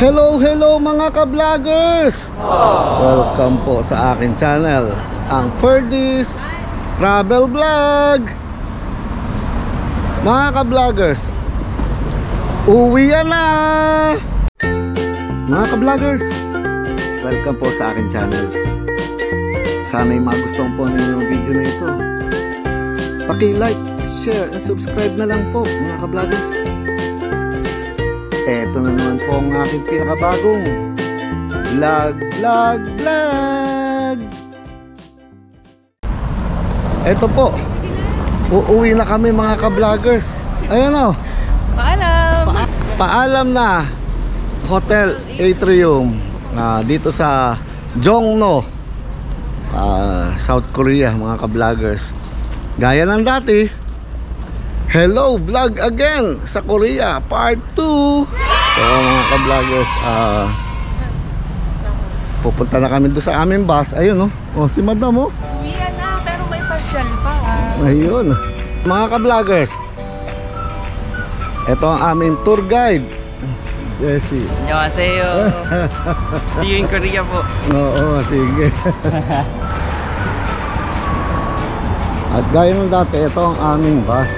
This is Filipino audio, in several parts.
Hello, hello mga ka-vloggers! Welcome po sa akin channel, ang Ferdy's Travel Vlog. Mga ka-vloggers, uwi na! Mga ka-vloggers, welcome po sa akin channel. Sana'y magustuhan po ninyo yung video na ito. Paki-like, share, and subscribe na lang po mga ka-vloggers. Eto na naman po ang aking pinakabagong vlog. Eto po, uuwi na kami mga ka-vloggers. Ayan o. Paalam! Paalam na. Hotel Atrium dito sa Jongno, South Korea mga ka-vloggers. Gaya ng dati, hello vlog again sa Korea part 2. So mga ka-vloggers, pupunta na kami doon sa aming bus. Ayun oh, si madam oh. Uwi na, pero may pasyal pa. Ayun mga ka-vloggers, ito ang aming tour guide, Jessie. Annyeonghaseyo. See you in Korea po. Oo, sige. At gaya ng dati, ito ang aming bus.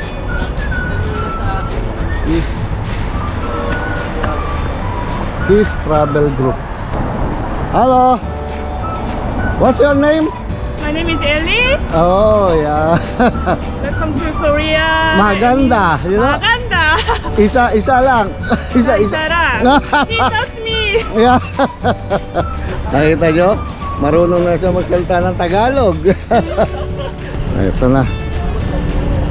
His Travel Group. Hello, what's your name? My name is Ellie. Oh yeah. Welcome to Korea. Maganda, you know? Maganda. Isa lang. Isa. Sarap. He taught me. Yeah. Nakita nyo? Marunong na siya magsalita ng Tagalog. Ito na.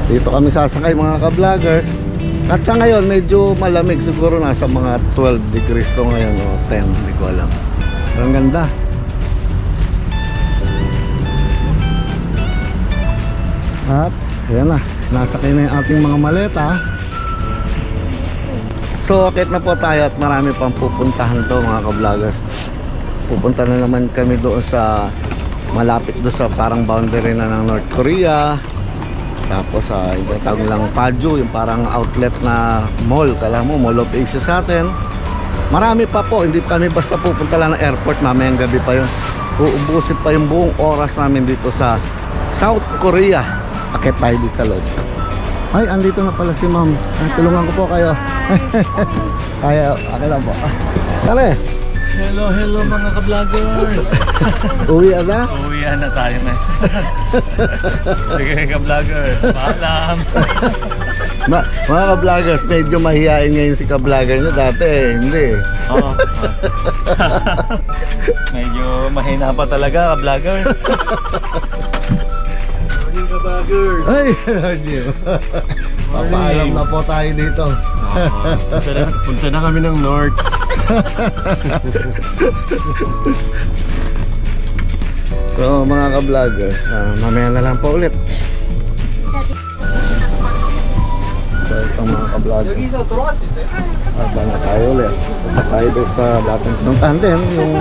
Dito kami sasakay mga ka-vloggers. At sa ngayon medyo malamig, siguro nasa mga 12 degrees to ngayon o 10, hindi ko alam. Pero ang ganda. At ayan na, nasakay na yung ating mga maleta. So akit na po tayo at marami pang pupuntahan to mga ka-vloggers. Pupunta na naman kami doon sa malapit doon sa parang boundary na ng North Korea. Tapos yung tawag lang Paju, yung parang outlet na mall. Kala mo Mall of Asia sa atin. Marami pa po, hindi kami basta pupunta lang ng airport. Mamayang gabi pa yun. Uubusin pa yung buong oras namin dito sa South Korea. Akit tayo dito sa loob. Ay, andito na pala si ma'am. Tulungan ko po kayo. Kaya, akit lang po. Tara. Hello mga ka-vloggers. Uwi na? Uwi na tayo na. Sige ka-vloggers, paalam. Mga ka-vloggers, medyo mahihain ngayon si ka-vlogger nyo. Dati hindi. Oo. Medyo mahina pa talaga ka-vloggers. Morning ka-vloggers. Ay, hindi. Papaalam na po tayo dito. Punta na kami ng North. So mga ka-vloggers, mamaya na lang po ulit. So itong mga ka-vloggers, aba na tayo ulit. Tayo doon sa dating pinuntahan din, yung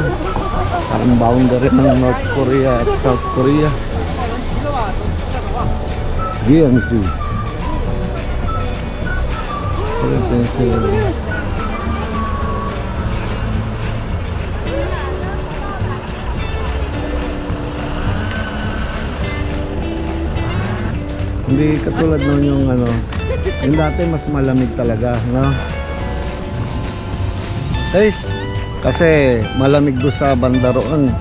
parang boundary ng North Korea at South Korea. GMC. Hindi katulad nun yung yung dati mas malamig talaga, no? Eh, kasi malamig doon sa banda roon.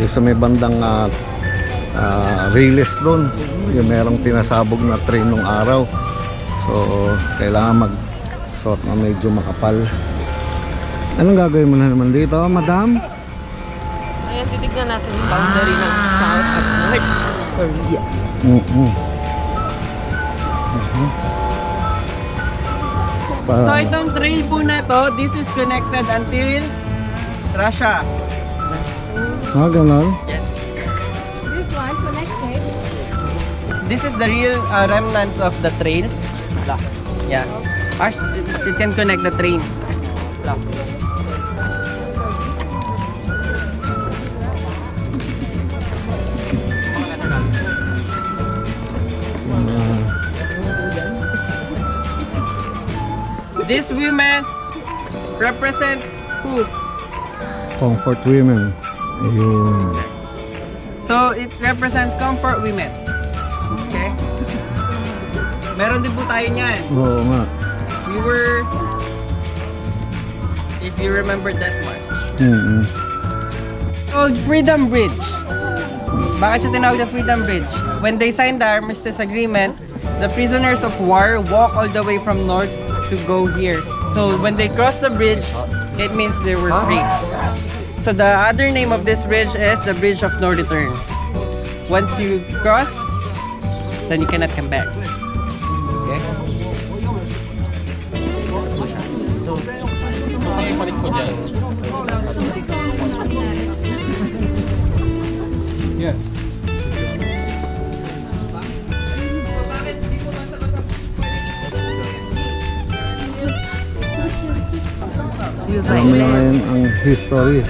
Yung sa may bandang Riles doon, yung merong tinasabog na train nung araw. So, kailangan mag-suot na medyo makapal. Anong gagawin mo na naman dito, madam? Ayan, titignan natin yung boundary ng South at North Korea. So itong trail po na to, this is connected until Russia. Ganon? Yes. This one connected. This is the real remnants of the trail. Yeah. It can connect the train. This woman represents Who? Comfort women. Ayun. So, it represents comfort women. Okay? Meron din po tayo niyan. Oo nga. We were, if you remember that much. Called Freedom Bridge. Bakit siya tinawag na Freedom Bridge? When they signed the Armistice Agreement, the prisoners of war walk all the way from north to go here. So when they cross the bridge, it means they were free. So the other name of this bridge is the Bridge of No Return. Once you cross, then you cannot come back. Okay? Yes. Alam mo na ngayon ang history.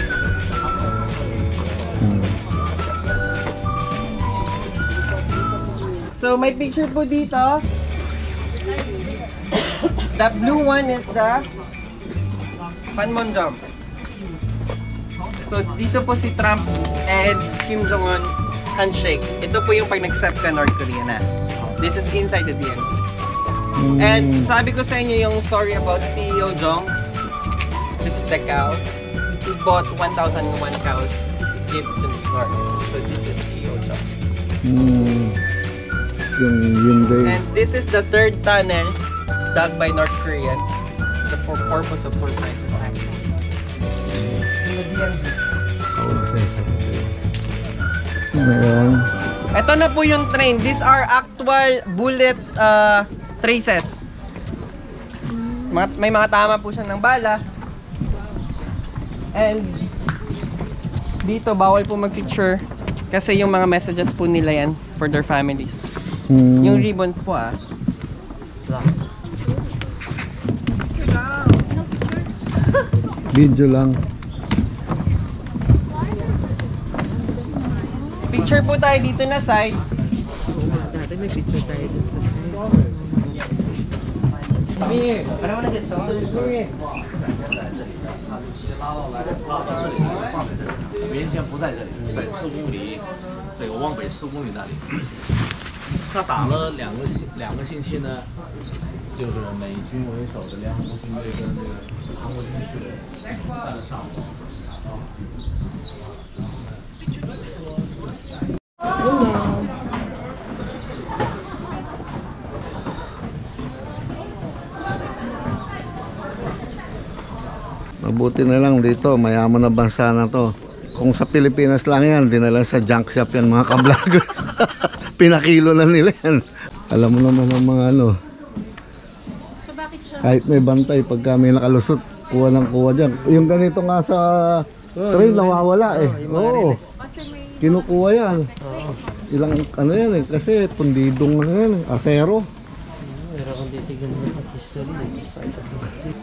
So may picture po dito. The blue one is the Panmunjom. So dito po si Trump and Kim Jong-un handshake. Ito po yung pag nag-accept ka North Korea na. This is inside the DMZ. And sabi ko sa inyo yung story about CEO Jong. This is the cow. He bought 1,001 cows, gave to the North. So this is CEO Jong. Yung day. And this is the third tunnel dug by North Koreans for purpose of surprise attack. Ngayon. Ito na po yung train. These are actual bullet traces. May mga tama po siya ng bala. And dito bawal po mag-picture kasi yung mga messages po nila yan for their families. Yung ribbons po Video lang. Picture po tayo dito na side. Dati may picture tayo dito sa side. 原先不在这里，在4公里，这个往北4公里那里。他打了两个星期呢，就是美军为首的联合国军队跟这个韩国军队在了上午。 Mabuti na lang dito, mayaman na bansa na to. Kung sa Pilipinas lang yan, dinala sa junk shop yan mga ka-vloggers. Pinakilo na nila yan. Alam mo naman ang mga ano. Kahit may bantay, pagka may nakalusot, kuha ng kuha dyan. Yung ganito nga sa train, nawawala eh. Oo. Kinukuha yan. Ilang ano yan eh, kasi pundidong na yan eh, asero. Pero kung titignan mo ang history, despite of history.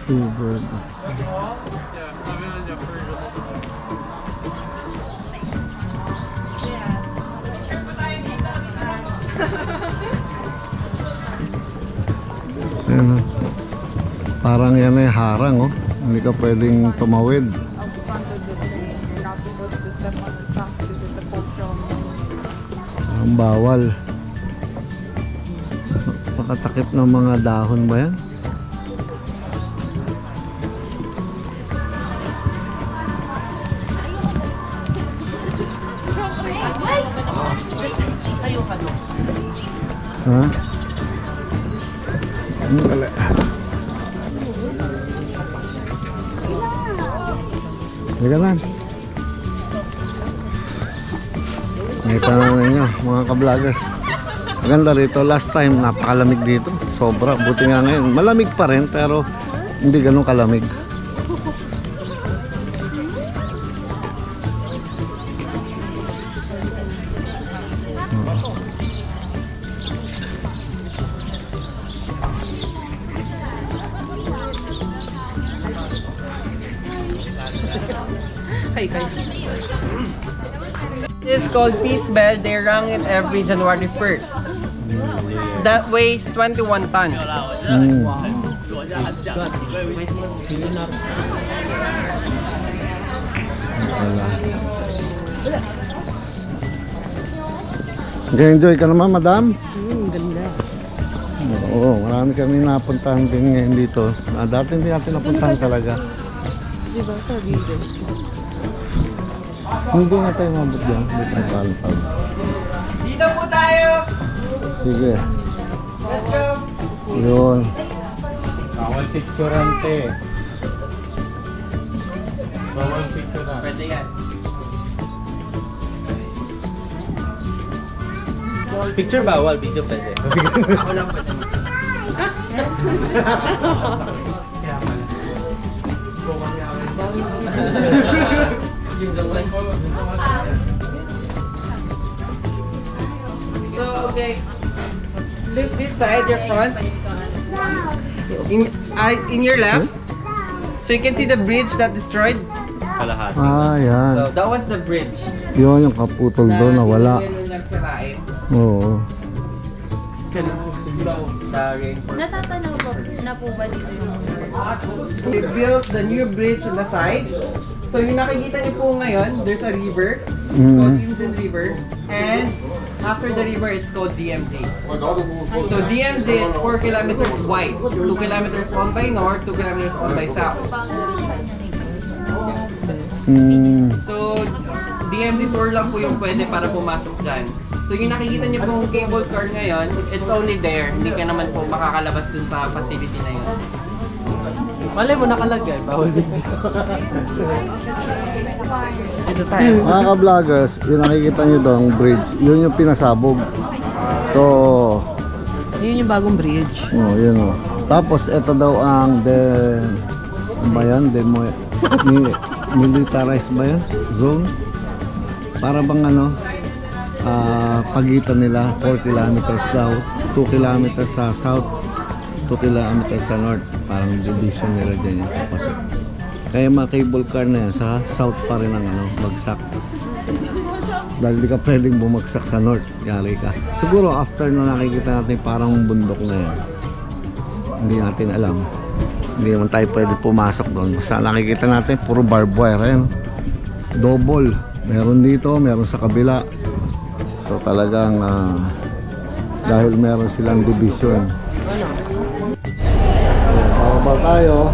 Super. Ayan, parang yan ay harang oh. Hindi ka pwedeng tumawid. Ang bawal. Pakatakip ng mga dahon ba yan? Ha? Ano pala? Halika na. Nakita na ninyo mga ka-vloggers. Maganda rito. Last time napakalamig dito. Sobra. Buti nga ngayon. Malamig pa rin pero hindi ganun kalamig. It's called Peace Bell. They rang it every January 1st. that weighs 21 tons. Wala. Enjoy ka naman, madam? Ganda. Oo, marami kami napuntahan din ngayon dito. Dati hindi natin napuntahan talaga. Diba sa video? Hindi na tayo mabot dyan. Dito na palpag. Dito po tayo! Sige. Let's go! Yun. Bawal picturante. Bawal picturante. Pwede yan. Picture bawal, video pwede. Ako lang pwede. So, okay. Look this side, your front. In your left. So you can see the bridge that destroyed. Kalahati. Yan. So that was the bridge. Yun yung kaputol doon na wala. Nagsirain. Oo. Natatanaw po na po ba dito yung They built the new bridge on the side. So yung nakikita niyo po ngayon, there's a river. It's called Imjin River. And after the river, it's called DMZ. So DMZ, it's 4 kilometers wide. 2 kilometers on by north, 2 kilometers on by south. So DMZ tour lang po yung pwede para pumasok dyan. So yung nakikita niyo pong cable car ngayon, it's only there. Hindi ka naman po makakalabas dun sa facility na yun. Malay mo nakalagay, bawal din. Ito tayo. Mga ka-vloggers, yung nakikita nyo doon, bridge, yun yung pinasabog. So, Yun yung bagong bridge. yun o. Tapos, ito daw ang ano ba yan? Militarized ba yun? Zone? Para bang pagitan nila, 4 kilometers daw, 2 kilometers sa south, 2 kilometers sa north. Parang division nila dyan yung papasok. Kaya mga cable car na yan, sa south pa rin ang bagsak. Dahil di ka pwedeng bumagsak sa north, yari ka. Siguro after na nakikita natin parang bundok na yan, hindi natin alam. Hindi naman tayo pwede pumasok doon. Basta nakikita natin puro barbed wire. Ayan. Double. Meron dito, meron sa kabila. So talagang dahil meron silang division. Bababa tayo.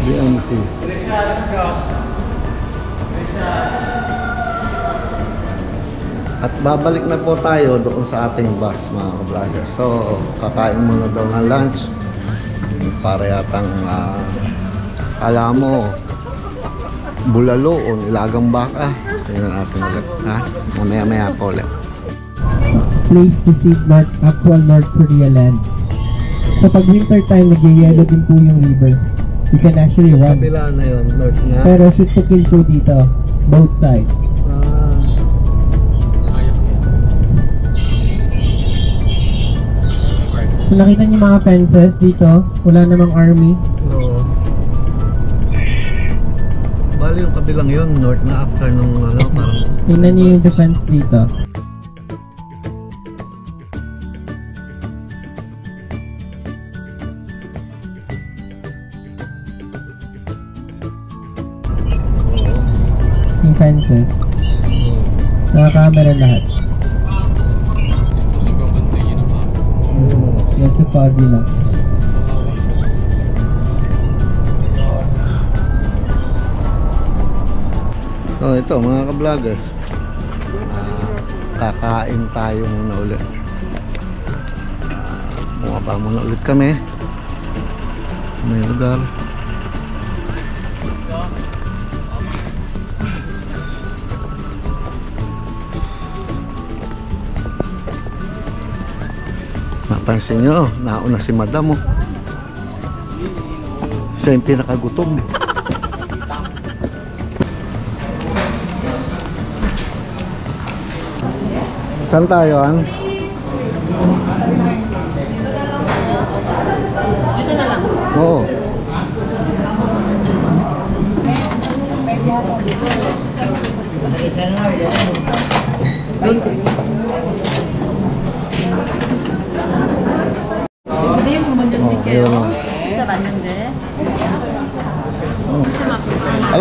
DMC. At babalik na po tayo doon sa ating bus, mga ka-vloggers. So, kakain muna daw ng lunch. Para yatang, alam mo, bulalo o nilagang baka. Tingnan natin ulit, ha? Mamaya-maya po ulit. Place to see actual North Korea land. So pag winter time, nag-yellow din po yung river. You can actually run. Kabila na yun, north na. Pero shoot to kill po dito, both sides. So nakita niyo mga fences dito, wala namang army. Oo. Bali yung kabilang yun, north na after nung parang... Tingnan niyo yung defense dito. Yung fences. Naka-camera lahat. Yan sa foggy lang. So ito mga ka-vloggers, kakain tayo muna ulit. Bumaba muna ulit kami. May lugar. Napansin nyo, nauna si madam oh. Siya yung pinakagutom. Saan tayo, An?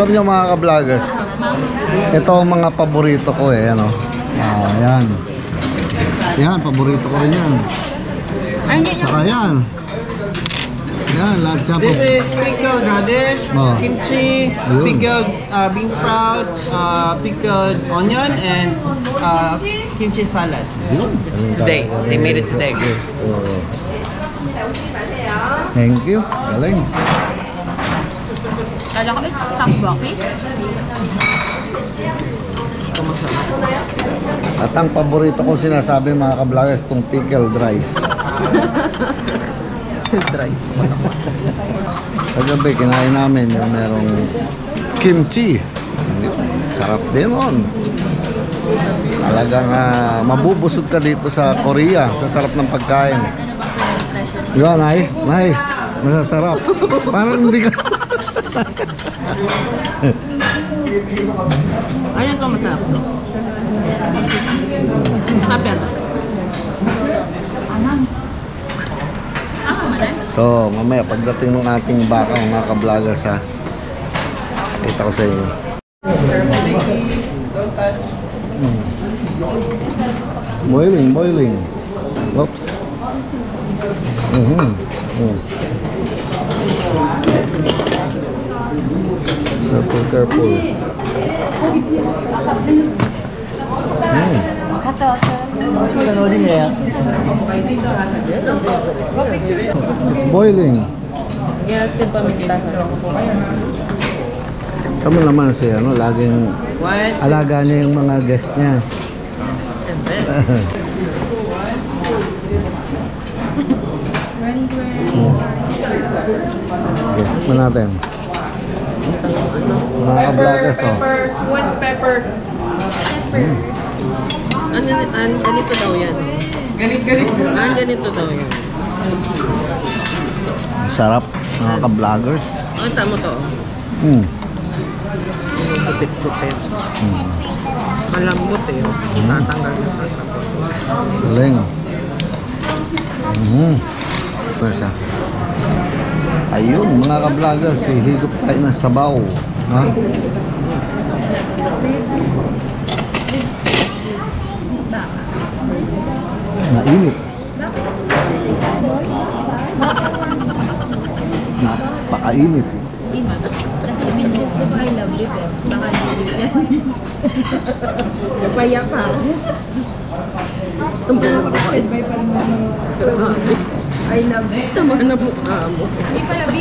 Alam niyo mga ka-vloggers, ito ang mga paborito ko eh, ano. Yan. Yan, paborito ko rin yan. Saka yan. Yan, lahat siya po. This is pickled radish, Oh. kimchi, Ayun. pickled bean sprouts, pickled onion, and kimchi salad. Yun. It's today. They made it today. Oh. Thank you. Galing. Kala ko it's tteokbokki. At ang paborito ko sinasabi mga ka-vloggers, itong pickled rice. Kagabi, kinain namin yung merong kimchi. Sarap din nun. Talagang mabubusog ka dito sa Korea. Sa sarap ng pagkain. Yun, Nay. Nay, masasarap. Parang hindi ka... Ano ito masarap to? Happy ata. So, mamaya pagdating ng ating baka, mga ka-vloggers ha. Kita ko sa inyo. Boiling, boiling. Oops. Careful, careful. It's boiling. Tama naman siya, no? Laging alaga niya yung mga guest niya. Okay, tikman natin. Mga ka-vloggers, oh. What's pepper? Ganito daw yan. Galit. Ganito daw yan. Sarap, mga ka-vloggers. Ang tamo to. Kupit-kupit. Malambot eh. Tatanggal na sa sabon. Galing. Ito siya. Ayun, mga ka-vloggers, higop tayo ng sabaw. Ha? Mainit. Napakainit. Pinipit ko I love you, pero baka hindi yan. Napaya ka. I love you. Tama na mukha mo.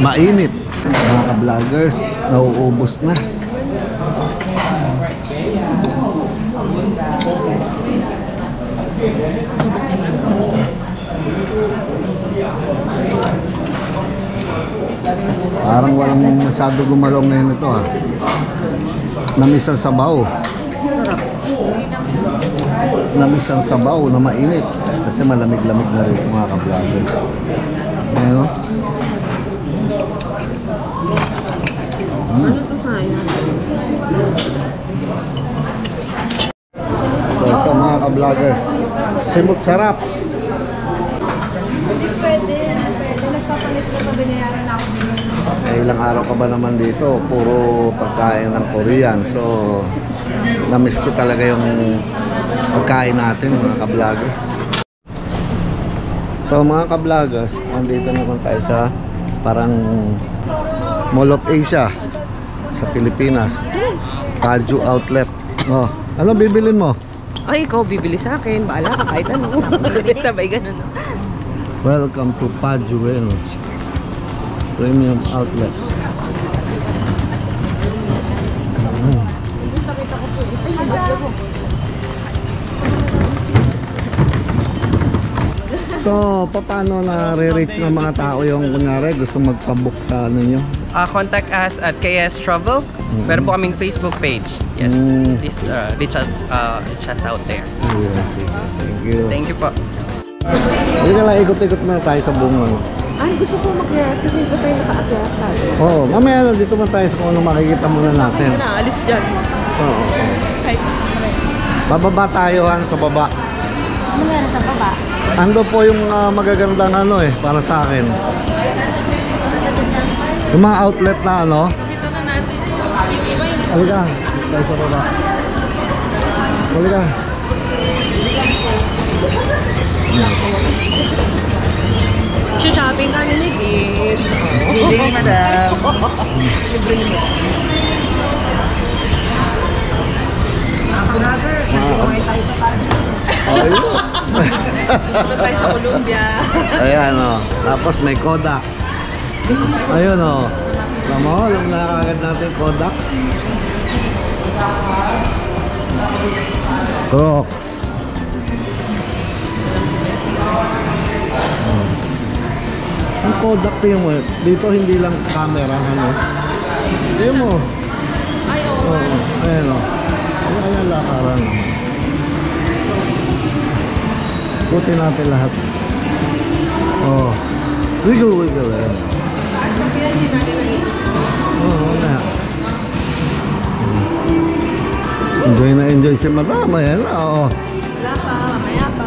Mainit. Mga ka-vloggers, nauubos na. Parang walang masyado gumalong ngayon ito ha. Namis ang sabaw. Namis ang sabaw na mainit. Kasi malamig-lamig na rin mga ka-vloggers. Ayan o. Ano to sayang? So ito mga ka-vloggers, simot sarap. Ilang araw ka ba naman dito? Puro pagkain ng Korean. So namiss ko talaga yung pagkain natin mga ka-vloggers. So mga ka-vloggers, andito naman tayo sa parang Mall of Asia sa Pilipinas. Paju Outlet. Oh, ano bibilin mo? Ay, ikaw bibili sa akin. Baala ka kahit ano. Sabay ganun. Welcome to Paju Premium Outlets. So, paano na-reach ng mga tao yung kunyari gusto magpabook sa ano nyo? Contact us at KS Travel. Meron po kaming Facebook page. Yes. Please reach us out there. Yes, thank you. Thank you po. Hindi ka lang, ikot-ikot muna tayo sa buong ano. Ay, gusto ko mag-react kasi ito tayo naka-atras tayo. Oo, mamaya na dito man tayo sa kung ano makikita muna natin. Hindi na, alis dyan. Oo. Kahit Bababa tayo sa baba. Ano meron sa baba? Ando po yung magagandang ano para sa akin. Yung mga outlet na ano. dito na natin. Halika, tayo sa baba. Halika. Shopping kami ni Gibbs. Hindi, madam. Ayun. Ito tayo sa Columbia. Ayan o. Tapos may Kodak. Ayun o. Alam mo, alam na kagad natin Kodak. Crocs. Ang Kodak tingin mo. Dito hindi lang camera. Ano? Tingin mo. Ay, oo. Oo. Ayan o. Ayan lakaran. Putin natin lahat. Oh. Wiggle. Ayan. Oo na. Enjoy si Madam. Ayan na. Oo. Wala pa, mamaya pa.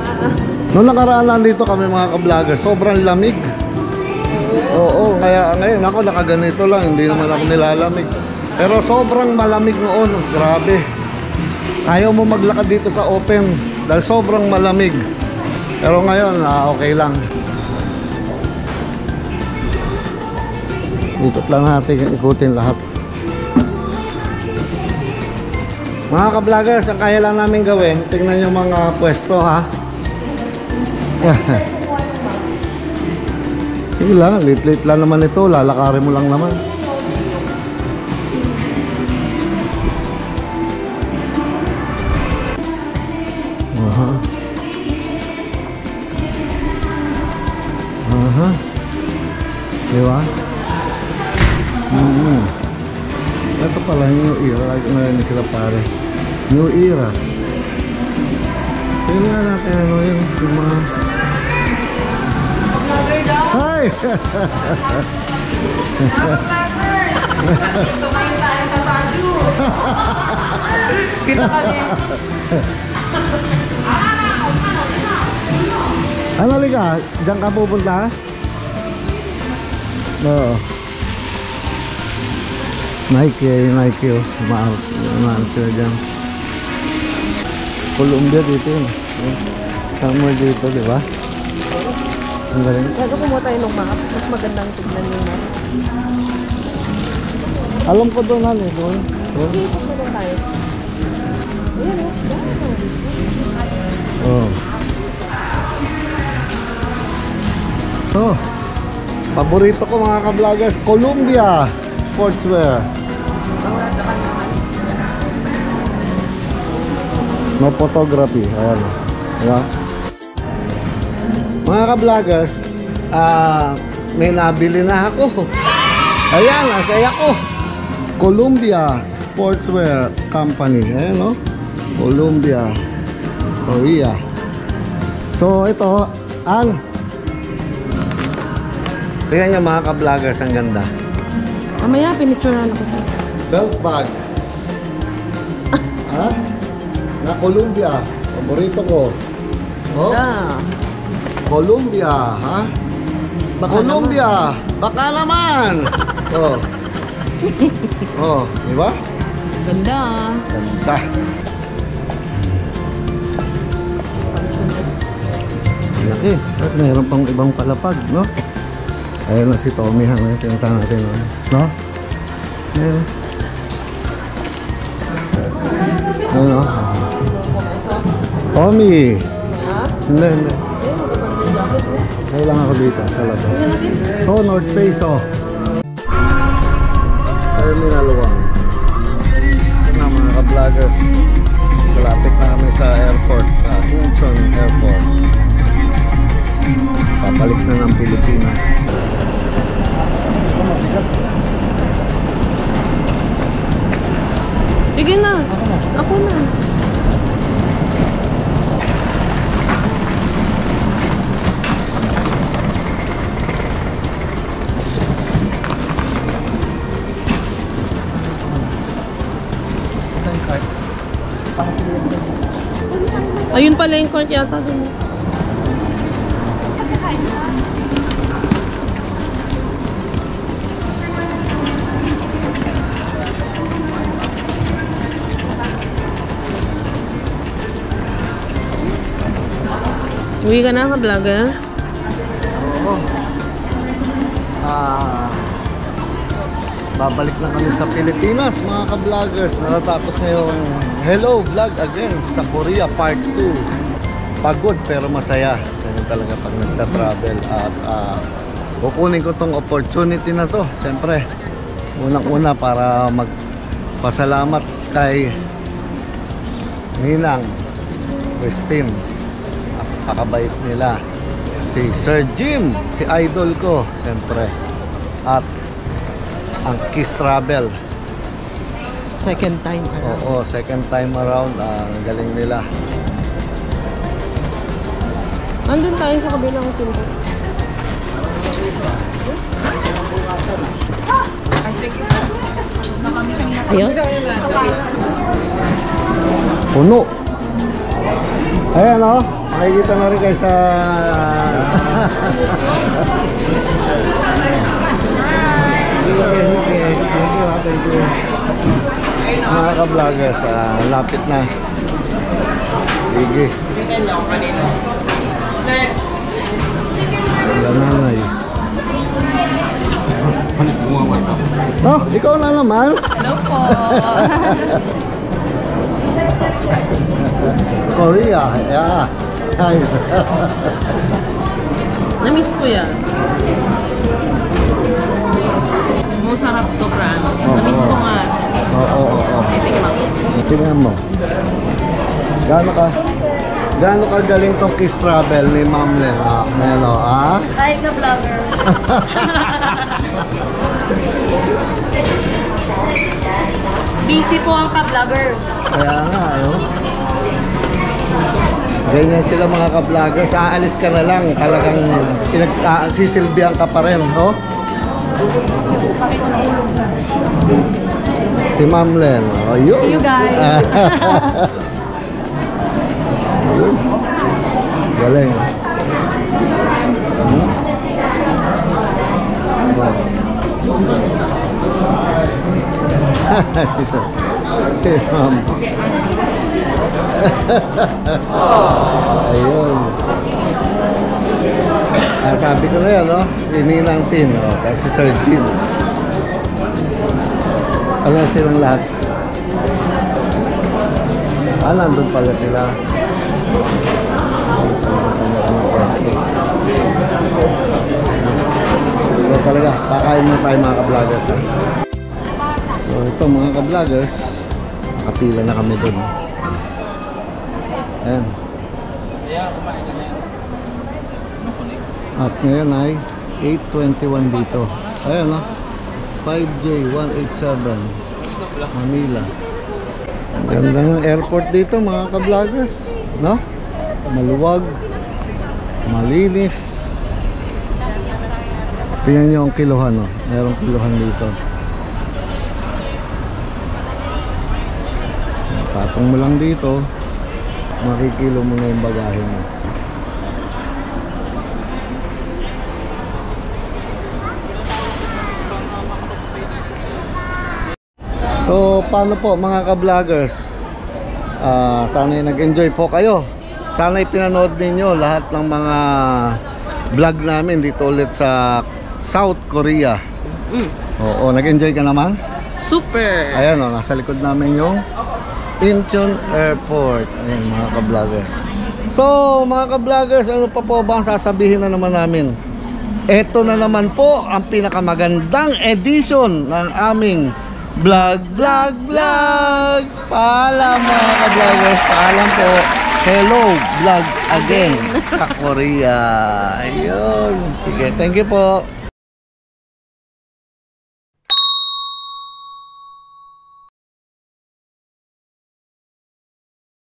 Noong nakaraan nandito kami mga ka-vlogger, sobrang lamig. Oo, kaya ngayon ako nakaganito lang, hindi naman ako nilalamig. Pero sobrang malamig noon, grabe. Ayaw mo maglakad dito sa open dahil sobrang malamig. Pero ngayon, okay lang. Ikot lang natin, ikutin lahat. Mga ka-vloggers, ang kaya lang namin gawin, tingnan yung mga pwesto ha. Sige lang, late lang naman ito, lalakarin mo lang naman. Diba? Ito pala New Era, narinig sila pare. New Era. Tingnan natin ano yun, yung mga... Vlogger daw. Hi! Kumain tayo sa Baguio. Kita kami. Ano liga? Diyan ka pupunta? Oo. Nike oh. Umaan sila dyan. Columbia dito yun. Somewhere dito, di ba? Ang galing. Bago kumuha tayo ng map, mas magandang tignan yung map. Alam ko doon eh. Doon. Dito na tayo. Ayan, Oh. Oh. Paborito ko mga ka-vloggers, Columbia Sportswear. No photography. Ayan. Diba? Mga ka-vloggers, may nabili na ako. Ayan, asaya ko. Columbia Sportswear Company. Ayan no? Columbia, Korea. So ito, tingnan nyo mga ka-vloggers, ang ganda. Mamaya, pinicturean ako. Belt bag. Ha? Na Columbia. Paborito ko. Oh? Columbia, ha? Baka Columbia. Baka naman. Oh. Oh, di ba? Ganda. Ganda. Laki. Tapos mayroon pang ibang palapag, no? Ayun na si Tommy ha. Tinatang natin, no? Ayun. Ayun, no? Tommy! Hindi. Ayun lang ako dito sa labas. Oh, North Face, oh. Terminal 1. Ito na mga ka-vloggers. Malapit na kami sa airport, sa Incheon Airport. Papalik na ng Pilipinas. Sige na. Ako na. Ayun pala yung court yata dun. Uwi ka na, ka-vlogger? Oo. Babalik na kami sa Pilipinas, mga ka-vloggers. Natatapos na yung Hello Vlog Again sa Korea Part 2. Pagod pero masaya. Ganun talaga pag nagta-travel. At kukunin ko tong opportunity na to. Siyempre, unang-una para magpasalamat kay Ninang Christine. Kakabait nila. Si Sir Jim, si idol ko, siyempre. At ang Kiss Travel. Second time around. Oo, second time around. Ang galing nila. Andun tayo sa kabilang pinto. Ayos? Puno. Ayan o. Makikita na rin kayo sa... Thank you. Mga ka-vloggers, lapit na. Sige. Nanay. No, ikaw na naman. Hello po. Korea, yeah. Nice. Na-miss ko yan. Masarap sobrang. Na-miss ko nga. Oo. Tikman ko. Tingnan mo. Gaano ka galing tong Kiss Travel ni Ma'am Len? Hi, ka-vlogger. Busy po ang ka-vloggers. Kaya nga, ganyan sila mga ka-vloggers. Aalis ka na lang, talagang sisilbihan ka pa rin, no? Si Ma'am Len, yun. See you guys. Galing. Si Ma'am. Ayun. Sabi ko na yan, no? Ninang Pin, kasi Sir Jim. Ano silang lahat? Nandun pala sila. So talaga, kakain na tayo mga ka-vloggers. So ito mga ka-vloggers, nakapila na kami dun. Ayan. At ngayon ay 8:21 dito. Ayan, no? 5J187 Manila. Ang ganda ng airport dito mga ka-vloggers, no? Maluwag, malinis. Tingnan nyo ang kiluhan, no? Merong kiluhan dito. Patong mo lang dito, makikilo mo na yung bagahe mo. So paano po mga ka-vloggers, sana'y nag-enjoy po kayo. Sana'y pinanood ninyo lahat ng mga vlog namin dito ulit sa South Korea. Oo, nag-enjoy ka naman? Super! Ayan o, nasa likod namin yung Incheon Airport. Ayan mga ka-vloggers. So mga ka-vloggers, ano pa po bang sasabihin na naman namin? Ito na naman po ang pinakamagandang edition ng aming vlog. Paalam mga ka-vloggers, paalam po. Hello Vlog Again sa Korea. Ayun, sige, thank you po.